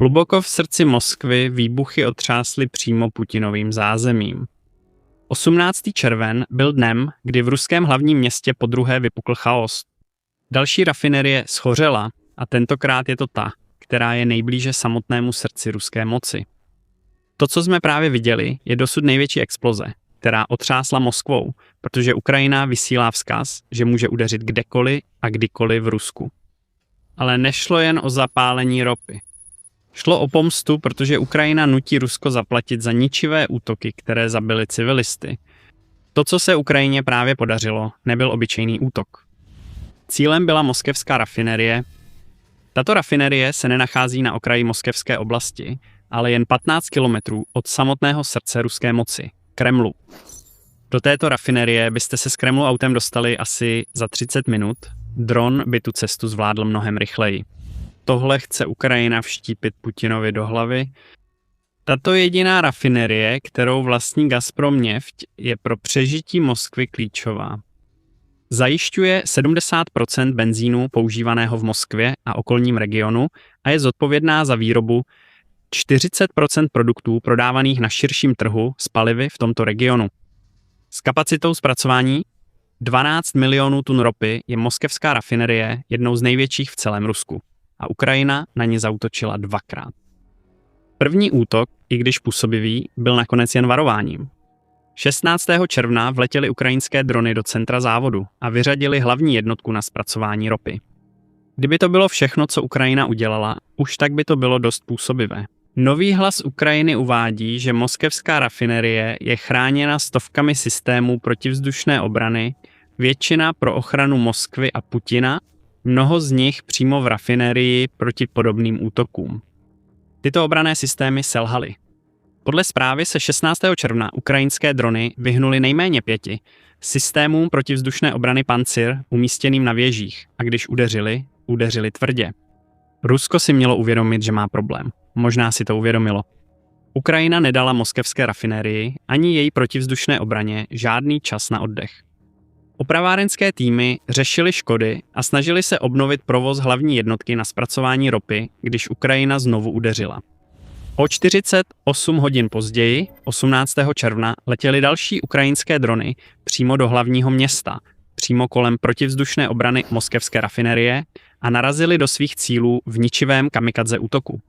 Hluboko v srdci Moskvy výbuchy otřásly přímo Putinovým zázemím. 18. červen byl dnem, kdy v ruském hlavním městě podruhé vypukl chaos. Další rafinerie shořela a tentokrát je to ta, která je nejblíže samotnému srdci ruské moci. To, co jsme právě viděli, je dosud největší exploze, která otřásla Moskvou, protože Ukrajina vysílá vzkaz, že může udeřit kdekoliv a kdykoliv v Rusku. Ale nešlo jen o zapálení ropy. Šlo o pomstu, protože Ukrajina nutí Rusko zaplatit za ničivé útoky, které zabily civilisty. To, co se Ukrajině právě podařilo, nebyl obyčejný útok. Cílem byla moskevská rafinerie. Tato rafinerie se nenachází na okraji moskevské oblasti, ale jen 15 kilometrů od samotného srdce ruské moci, Kremlu. Do této rafinerie byste se z Kremlu autem dostali asi za 30 minut, dron by tu cestu zvládl mnohem rychleji. Tohle chce Ukrajina vštípit Putinovi do hlavy. Tato jediná rafinerie, kterou vlastní Gazprom Neft, je pro přežití Moskvy klíčová. Zajišťuje 70% benzínu používaného v Moskvě a okolním regionu a je zodpovědná za výrobu 40% produktů prodávaných na širším trhu s palivy v tomto regionu. S kapacitou zpracování 12 milionů tun ropy je moskevská rafinerie jednou z největších v celém Rusku. A Ukrajina na ně zaútočila dvakrát. První útok, i když působivý, byl nakonec jen varováním. 16. června vletěly ukrajinské drony do centra závodu a vyřadili hlavní jednotku na zpracování ropy. Kdyby to bylo všechno, co Ukrajina udělala, už tak by to bylo dost působivé. Nový hlas Ukrajiny uvádí, že moskevská rafinerie je chráněna stovkami systémů protivzdušné obrany, většina pro ochranu Moskvy a Putina, mnoho z nich přímo v rafinerii proti podobným útokům. Tyto obranné systémy selhaly. Podle zprávy se 16. června ukrajinské drony vyhnuly nejméně 5 systémům protivzdušné obrany Pancir umístěným na věžích a když udeřili tvrdě. Rusko si mělo uvědomit, že má problém. Možná si to uvědomilo. Ukrajina nedala moskevské rafinerii ani její protivzdušné obraně žádný čas na oddech. Opravárenské týmy řešily škody a snažili se obnovit provoz hlavní jednotky na zpracování ropy, když Ukrajina znovu udeřila. O 48 hodin později, 18. června, letěly další ukrajinské drony přímo do hlavního města, přímo kolem protivzdušné obrany moskevské rafinerie a narazily do svých cílů v ničivém kamikadze útoku.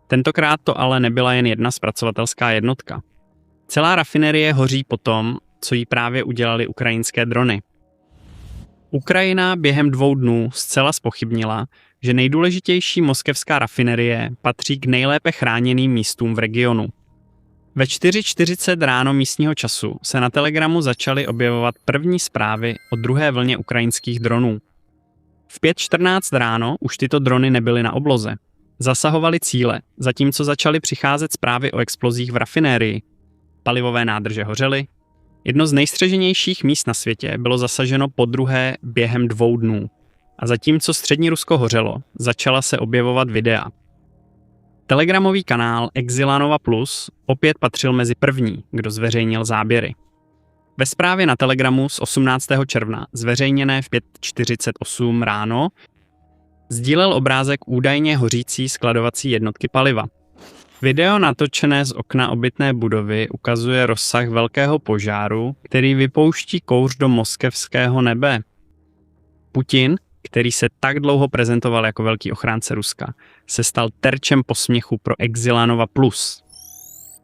Tentokrát to ale nebyla jen jedna zpracovatelská jednotka. Celá rafinerie hoří po tom, co jí právě udělali ukrajinské drony. Ukrajina během 2 dnů zcela zpochybnila, že nejdůležitější moskevská rafinerie patří k nejlépe chráněným místům v regionu. Ve 4:40 ráno místního času se na Telegramu začaly objevovat první zprávy o druhé vlně ukrajinských dronů. V 5:14 ráno už tyto drony nebyly na obloze. Zasahovaly cíle, zatímco začaly přicházet zprávy o explozích v rafinérii. Palivové nádrže hořely. Jedno z nejstřeženějších míst na světě bylo zasaženo podruhé během 2 dnů. A zatímco střední Rusko hořelo, začala se objevovat videa. Telegramový kanál Exilanova Plus opět patřil mezi první, kdo zveřejnil záběry. Ve zprávě na Telegramu z 18. června, zveřejněné v 5:48 ráno, sdílel obrázek údajně hořící skladovací jednotky paliva. Video natočené z okna obytné budovy ukazuje rozsah velkého požáru, který vypouští kouř do moskevského nebe. Putin, který se tak dlouho prezentoval jako velký ochránce Ruska, se stal terčem posměchu pro Exilanova Plus.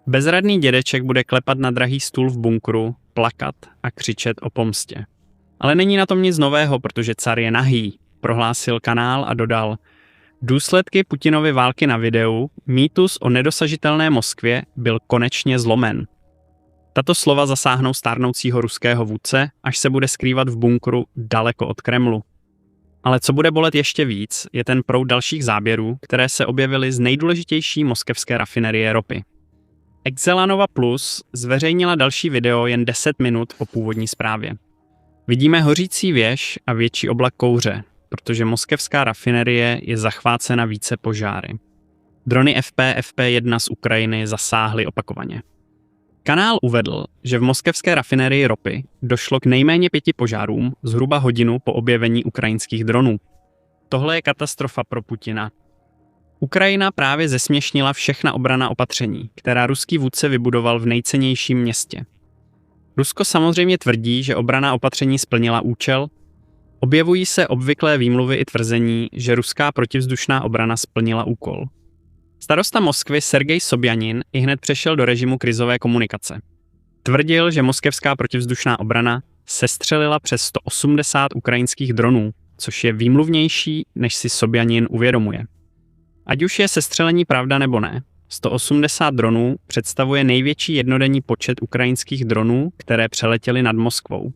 Bezradný dědeček bude klepat na drahý stůl v bunkru, plakat a křičet o pomstě. Ale není na tom nic nového, protože car je nahý, prohlásil kanál a dodal: důsledky Putinovy války na videu, mýtus o nedosažitelné Moskvě byl konečně zlomen. Tato slova zasáhnou stárnoucího ruského vůdce, až se bude skrývat v bunkru daleko od Kremlu. Ale co bude bolet ještě víc, je ten proud dalších záběrů, které se objevily z nejdůležitější moskevské rafinerie ropy. Exilanova Plus zveřejnila další video jen 10 minut po původní zprávě. Vidíme hořící věž a větší oblak kouře, protože moskevská rafinerie je zachvácena více požáry. Drony FP-1 z Ukrajiny zasáhly opakovaně. Kanál uvedl, že v moskevské rafinerii ropy došlo k nejméně 5 požárům zhruba hodinu po objevení ukrajinských dronů. Tohle je katastrofa pro Putina. Ukrajina právě zesměšnila všechna obranná opatření, která ruský vůdce vybudoval v nejcennějším městě. Rusko samozřejmě tvrdí, že obranná opatření splnila účel. Objevují se obvyklé výmluvy i tvrzení, že ruská protivzdušná obrana splnila úkol. Starosta Moskvy Sergej Sobjanin ihned přešel do režimu krizové komunikace. Tvrdil, že moskevská protivzdušná obrana sestřelila přes 180 ukrajinských dronů, což je výmluvnější, než si Sobjanin uvědomuje. Ať už je sestřelení pravda nebo ne, 180 dronů představuje největší jednodenní počet ukrajinských dronů, které přeletěly nad Moskvou.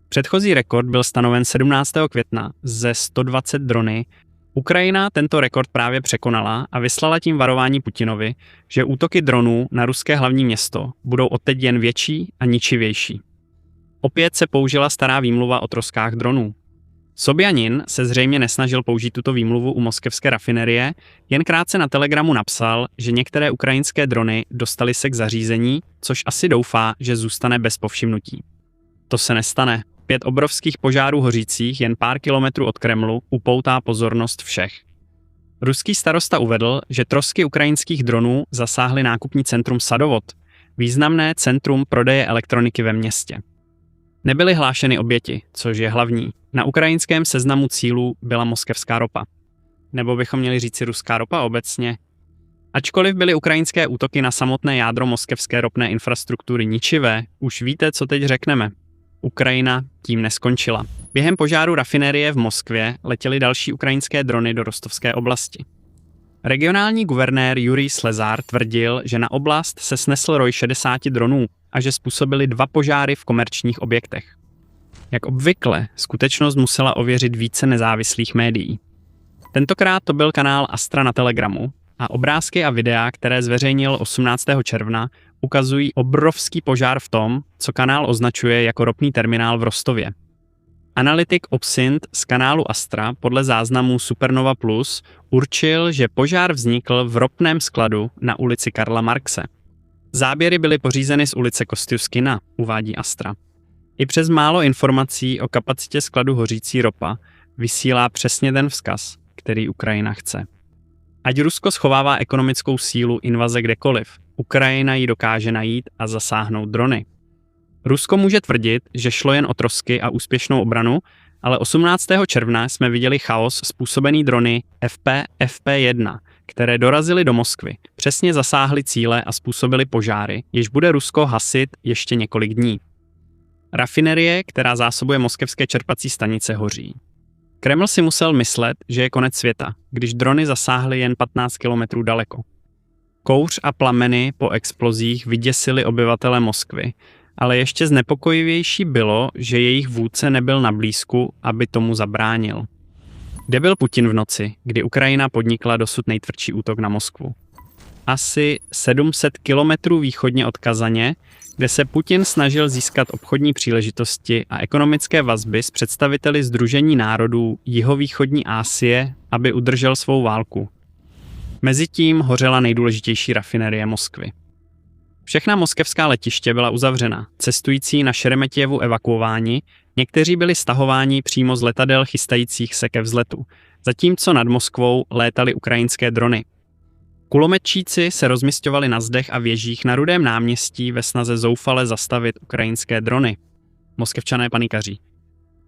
Předchozí rekord byl stanoven 17. května ze 120 drony. Ukrajina tento rekord právě překonala a vyslala tím varování Putinovi, že útoky dronů na ruské hlavní město budou odteď jen větší a ničivější. Opět se použila stará výmluva o troskách dronů. Sobjanin se zřejmě nesnažil použít tuto výmluvu u moskevské rafinerie, jen krátce na Telegramu napsal, že některé ukrajinské drony dostaly se k zařízení, což asi doufá, že zůstane bez povšimnutí. To se nestane. 5 obrovských požárů hořících jen pár kilometrů od Kremlu upoutá pozornost všech. Ruský starosta uvedl, že trosky ukrajinských dronů zasáhly nákupní centrum Sadovod, významné centrum prodeje elektroniky ve městě. Nebyly hlášeny oběti, což je hlavní. Na ukrajinském seznamu cílů byla moskevská ropa. Nebo bychom měli říci ruská ropa obecně. Ačkoliv byly ukrajinské útoky na samotné jádro moskevské ropné infrastruktury ničivé, už víte, co teď řekneme. Ukrajina tím neskončila. Během požáru rafinerie v Moskvě letěly další ukrajinské drony do Rostovské oblasti. Regionální guvernér Jurij Slezar tvrdil, že na oblast se snesl roj 60 dronů a že způsobili 2 požáry v komerčních objektech. Jak obvykle, skutečnost musela ověřit více nezávislých médií. Tentokrát to byl kanál Astra na Telegramu a obrázky a videa, které zveřejnil 18. června, ukazují obrovský požár v tom, co kanál označuje jako ropný terminál v Rostově. Analytik Obsint z kanálu Astra podle záznamů Supernova Plus určil, že požár vznikl v ropném skladu na ulici Karla Marxe. Záběry byly pořízeny z ulice Kostyuskina, uvádí Astra. I přes málo informací o kapacitě skladu hořící ropa vysílá přesně ten vzkaz, který Ukrajina chce. Ať Rusko schovává ekonomickou sílu invaze kdekoliv, Ukrajina ji dokáže najít a zasáhnout drony. Rusko může tvrdit, že šlo jen o trosky a úspěšnou obranu, ale 18. června jsme viděli chaos způsobený drony FP-1, které dorazily do Moskvy, přesně zasáhly cíle a způsobily požáry, jež bude Rusko hasit ještě několik dní. Rafinerie, která zásobuje moskevské čerpací stanice, hoří. Kreml si musel myslet, že je konec světa, když drony zasáhly jen 15 kilometrů daleko. Kouř a plameny po explozích vyděsily obyvatele Moskvy, ale ještě znepokojivější bylo, že jejich vůdce nebyl na blízku, aby tomu zabránil. Kde byl Putin v noci, kdy Ukrajina podnikla dosud nejtvrdší útok na Moskvu? Asi 700 kilometrů východně od Kazaně, kde se Putin snažil získat obchodní příležitosti a ekonomické vazby s představiteli Sdružení národů jihovýchodní Asie, aby udržel svou válku. Mezitím hořela nejdůležitější rafinerie Moskvy. Všechna moskevská letiště byla uzavřena, cestující na Šeremetjevu evakuováni, někteří byli stahováni přímo z letadel chystajících se ke vzletu, zatímco nad Moskvou létaly ukrajinské drony. Kulometčíci se rozmisťovali na zdech a věžích na Rudém náměstí ve snaze zoufale zastavit ukrajinské drony. Moskevčané panikaří.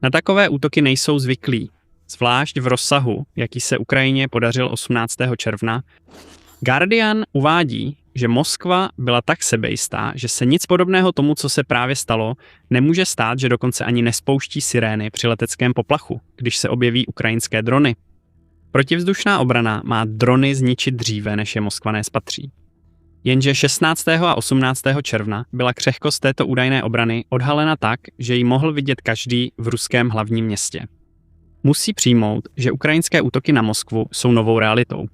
Na takové útoky nejsou zvyklí, zvlášť v rozsahu, jaký se Ukrajině podařil 18. června. Guardian uvádí, že Moskva byla tak sebejistá, že se nic podobného tomu, co se právě stalo, nemůže stát, že dokonce ani nespouští sirény při leteckém poplachu, když se objeví ukrajinské drony. Protivzdušná obrana má drony zničit dříve, než je Moskva nespatří. Jenže 16. a 18. června byla křehkost této údajné obrany odhalena tak, že ji mohl vidět každý v ruském hlavním městě. Musí přijmout, že ukrajinské útoky na Moskvu jsou novou realitou.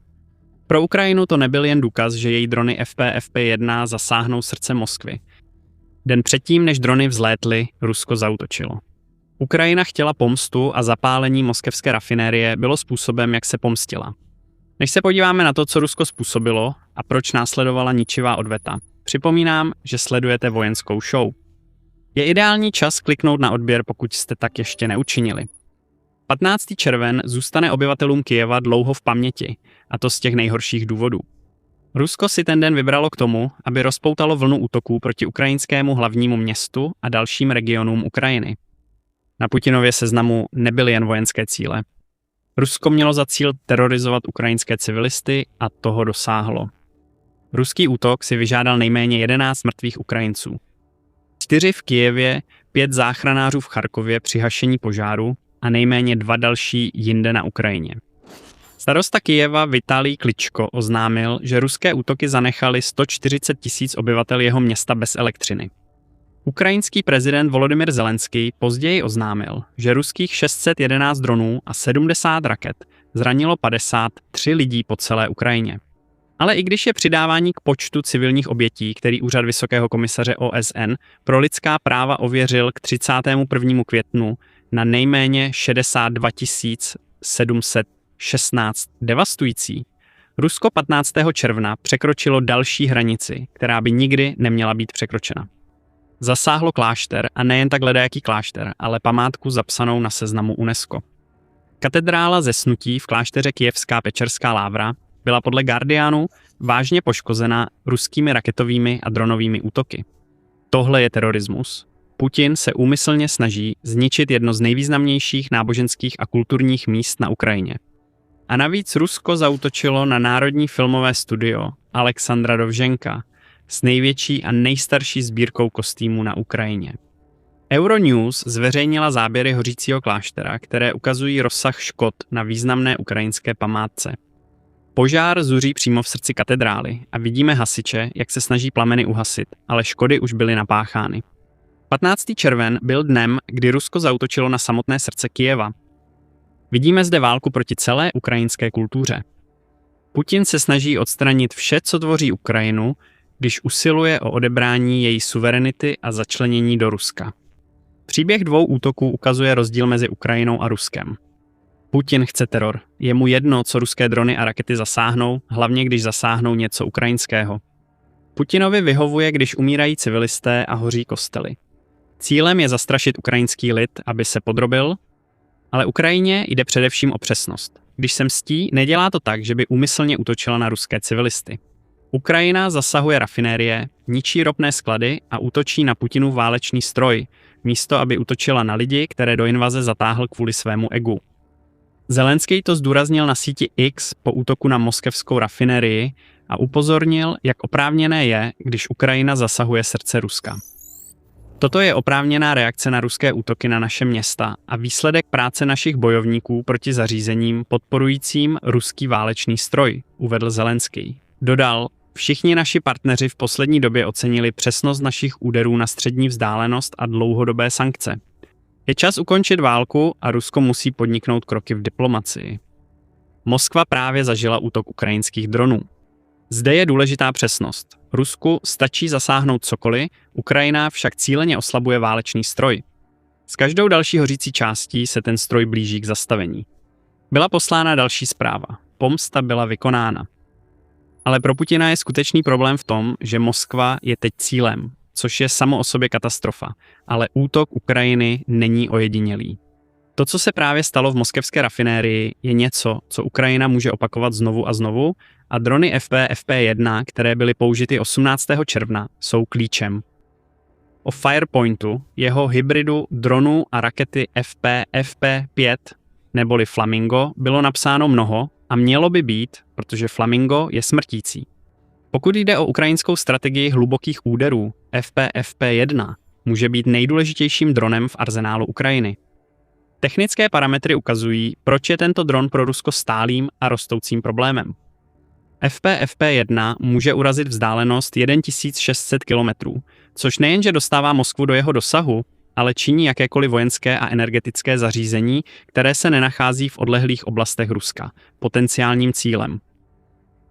Pro Ukrajinu to nebyl jen důkaz, že její drony FP-1 zasáhnou srdce Moskvy. Den předtím, než drony vzlétly, Rusko zaútočilo. Ukrajina chtěla pomstu a zapálení moskevské rafinérie bylo způsobem, jak se pomstila. Než se podíváme na to, co Rusko způsobilo a proč následovala ničivá odveta, připomínám, že sledujete vojenskou show. Je ideální čas kliknout na odběr, pokud jste tak ještě neučinili. 15. červen zůstane obyvatelům Kyjeva dlouho v paměti, a to z těch nejhorších důvodů. Rusko si ten den vybralo k tomu, aby rozpoutalo vlnu útoků proti ukrajinskému hlavnímu městu a dalším regionům Ukrajiny. Na Putinově seznamu nebyly jen vojenské cíle. Rusko mělo za cíl terorizovat ukrajinské civilisty a toho dosáhlo. Ruský útok si vyžádal nejméně 11 mrtvých Ukrajinců. 4 v Kyjevě, 5 záchranářů v Charkově při hašení požáru a nejméně 2 další jinde na Ukrajině. Starosta Kyjeva Vitalij Kličko oznámil, že ruské útoky zanechaly 140 000 obyvatel jeho města bez elektřiny. Ukrajinský prezident Volodymyr Zelenský později oznámil, že ruských 611 dronů a 70 raket zranilo 53 lidí po celé Ukrajině. Ale i když je přidávání k počtu civilních obětí, který úřad Vysokého komisaře OSN pro lidská práva ověřil k 31. květnu na nejméně 62 716 devastující, Rusko 15. června překročilo další hranici, která by nikdy neměla být překročena. Zasáhlo klášter a nejen tak ledajaký klášter, ale památku zapsanou na seznamu UNESCO. Katedrála zesnutí v klášteře Kyjevská Pečerská lávra byla podle Guardianu vážně poškozena ruskými raketovými a dronovými útoky. Tohle je terorismus. Putin se úmyslně snaží zničit jedno z nejvýznamnějších náboženských a kulturních míst na Ukrajině. A navíc Rusko zaútočilo na Národní filmové studio Alexandra Dovženka s největší a nejstarší sbírkou kostýmů na Ukrajině. Euronews zveřejnila záběry hořícího kláštera, které ukazují rozsah škod na významné ukrajinské památce. Požár zuří přímo v srdci katedrály a vidíme hasiče, jak se snaží plameny uhasit, ale škody už byly napáchány. 15. červen byl dnem, kdy Rusko zaútočilo na samotné srdce Kyjeva. Vidíme zde válku proti celé ukrajinské kultuře. Putin se snaží odstranit vše, co tvoří Ukrajinu, když usiluje o odebrání její suverenity a začlenění do Ruska. Příběh 2 útoků ukazuje rozdíl mezi Ukrajinou a Ruskem. Putin chce teror. Je mu jedno, co ruské drony a rakety zasáhnou, hlavně když zasáhnou něco ukrajinského. Putinovi vyhovuje, když umírají civilisté a hoří kostely. Cílem je zastrašit ukrajinský lid, aby se podrobil, ale Ukrajině jde především o přesnost. Když se mstí, nedělá to tak, že by úmyslně útočila na ruské civilisty. Ukrajina zasahuje rafinérie, ničí ropné sklady a útočí na Putinův válečný stroj, místo aby útočila na lidi, které do invaze zatáhl kvůli svému egu. Zelenský to zdůraznil na síti X po útoku na moskevskou rafinérii a upozornil, jak oprávněné je, když Ukrajina zasahuje srdce Ruska. Toto je oprávněná reakce na ruské útoky na naše města a výsledek práce našich bojovníků proti zařízením podporujícím ruský válečný stroj, uvedl Zelenský. Dodal, všichni naši partneři v poslední době ocenili přesnost našich úderů na střední vzdálenost a dlouhodobé sankce. Je čas ukončit válku a Rusko musí podniknout kroky v diplomacii. Moskva právě zažila útok ukrajinských dronů. Zde je důležitá přesnost. Rusku stačí zasáhnout cokoliv, Ukrajina však cíleně oslabuje válečný stroj. S každou další hořící částí se ten stroj blíží k zastavení. Byla poslána další zpráva. Pomsta byla vykonána. Ale pro Putina je skutečný problém v tom, že Moskva je teď cílem, což je samo o sobě katastrofa, ale útok Ukrajiny není ojedinělý. To, co se právě stalo v moskevské rafinérii, je něco, co Ukrajina může opakovat znovu a znovu a drony FP-FP1, které byly použity 18. června, jsou klíčem. O Firepointu, jeho hybridu dronů a rakety FP-FP5 neboli Flamingo, bylo napsáno mnoho a mělo by být, protože Flamingo je smrtící. Pokud jde o ukrajinskou strategii hlubokých úderů, FP-FP1 může být nejdůležitějším dronem v arzenálu Ukrajiny. Technické parametry ukazují, proč je tento dron pro Rusko stálým a rostoucím problémem. FP-FP1 může urazit vzdálenost 1600 km, což nejenže dostává Moskvu do jeho dosahu, ale činí jakékoliv vojenské a energetické zařízení, které se nenachází v odlehlých oblastech Ruska, potenciálním cílem.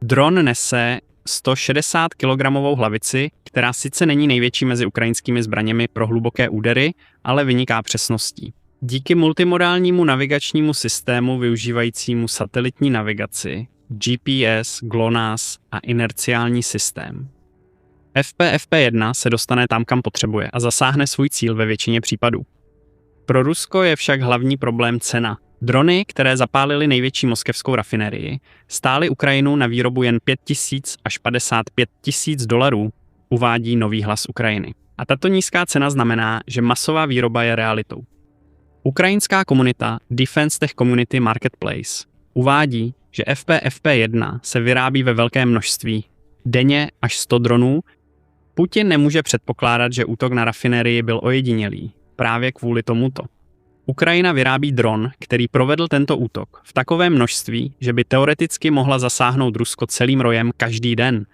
Dron nese 160 kg hlavici, která sice není největší mezi ukrajinskými zbraněmi pro hluboké údery, ale vyniká přesností. Díky multimodálnímu navigačnímu systému využívajícímu satelitní navigaci, GPS, GLONASS a inerciální systém. FP-FP1 se dostane tam, kam potřebuje a zasáhne svůj cíl ve většině případů. Pro Rusko je však hlavní problém cena. Drony, které zapálily největší moskevskou rafinerii, stály Ukrajinu na výrobu jen 5 000 až 55 000 dolarů, uvádí Nový hlas Ukrajiny. A tato nízká cena znamená, že masová výroba je realitou. Ukrajinská komunita Defense Tech Community Marketplace uvádí, že FP1 se vyrábí ve velkém množství, denně až 100 dronů. Putin nemůže předpokládat, že útok na rafinerii byl ojedinělý, právě kvůli tomuto. Ukrajina vyrábí dron, který provedl tento útok v takovém množství, že by teoreticky mohla zasáhnout Rusko celým rojem každý den.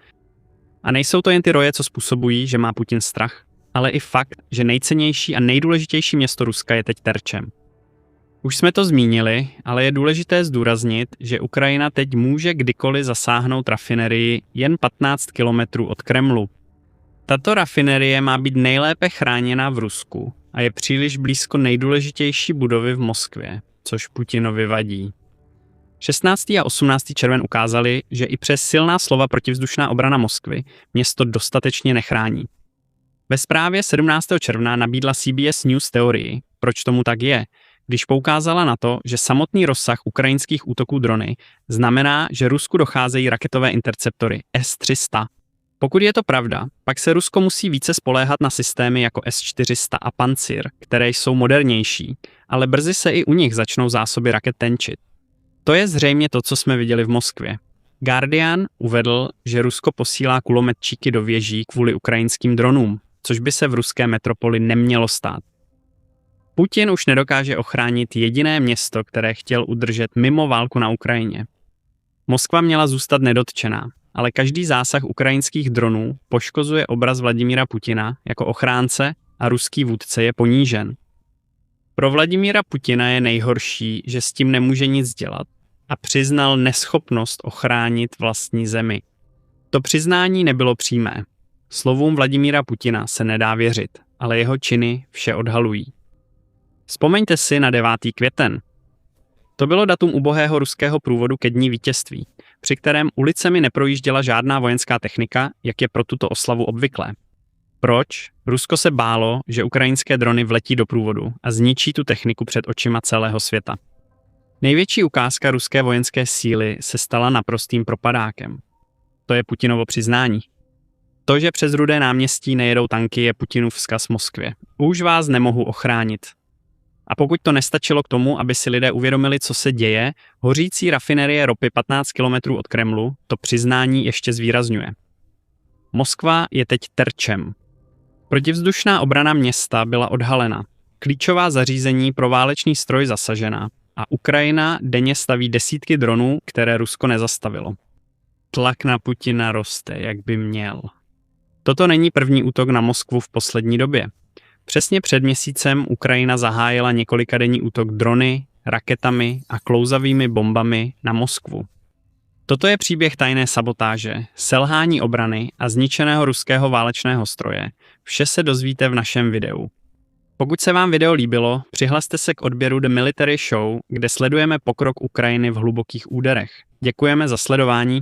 A nejsou to jen ty roje, co způsobují, že má Putin strach, ale i fakt, že nejcennější a nejdůležitější město Ruska je teď terčem. Už jsme to zmínili, ale je důležité zdůraznit, že Ukrajina teď může kdykoliv zasáhnout rafinerii jen 15 kilometrů od Kremlu. Tato rafinerie má být nejlépe chráněná v Rusku a je příliš blízko nejdůležitější budovy v Moskvě, což Putinovi vadí. 16. a 18. červen ukázali, že i přes silná slova protivzdušná obrana Moskvy město dostatečně nechrání. Ve zprávě 17. června nabídla CBS News teorii, proč tomu tak je, když poukázala na to, že samotný rozsah ukrajinských útoků drony znamená, že Rusku docházejí raketové interceptory S-300. Pokud je to pravda, pak se Rusko musí více spoléhat na systémy jako S-400 a Pancir, které jsou modernější, ale brzy se i u nich začnou zásoby raket tenčit. To je zřejmě to, co jsme viděli v Moskvě. Guardian uvedl, že Rusko posílá kulometčíky do věží kvůli ukrajinským dronům, což by se v ruské metropoli nemělo stát. Putin už nedokáže ochránit jediné město, které chtěl udržet mimo válku na Ukrajině. Moskva měla zůstat nedotčená, ale každý zásah ukrajinských dronů poškozuje obraz Vladimíra Putina jako ochránce a ruský vůdce je ponížen. Pro Vladimíra Putina je nejhorší, že s tím nemůže nic dělat a přiznal neschopnost ochránit vlastní zemi. To přiznání nebylo přímé. Slovům Vladimíra Putina se nedá věřit, ale jeho činy vše odhalují. Vzpomeňte si na 9. květen. To bylo datum ubohého ruského průvodu ke dní vítězství, při kterém ulicemi neprojížděla žádná vojenská technika, jak je pro tuto oslavu obvyklé. Proč? Rusko se bálo, že ukrajinské drony vletí do průvodu a zničí tu techniku před očima celého světa. Největší ukázka ruské vojenské síly se stala naprostým propadákem. To je Putinovo přiznání. To, že přes Rudé náměstí nejedou tanky, je Putinův vzkaz Moskvě. Už vás nemohu ochránit. A pokud to nestačilo k tomu, aby si lidé uvědomili, co se děje, hořící rafinerie ropy 15 km od Kremlu to přiznání ještě zvýrazňuje. Moskva je teď terčem. Protivzdušná obrana města byla odhalena, klíčová zařízení pro válečný stroj zasažena a Ukrajina denně staví desítky dronů, které Rusko nezastavilo. Tlak na Putina roste, jak by měl. Toto není první útok na Moskvu v poslední době. Přesně před měsícem Ukrajina zahájila několikadenní útok drony, raketami a klouzavými bombami na Moskvu. Toto je příběh tajné sabotáže, selhání obrany a zničeného ruského válečného stroje. Vše se dozvíte v našem videu. Pokud se vám video líbilo, přihlaste se k odběru The Military Show, kde sledujeme pokrok Ukrajiny v hlubokých úderech. Děkujeme za sledování.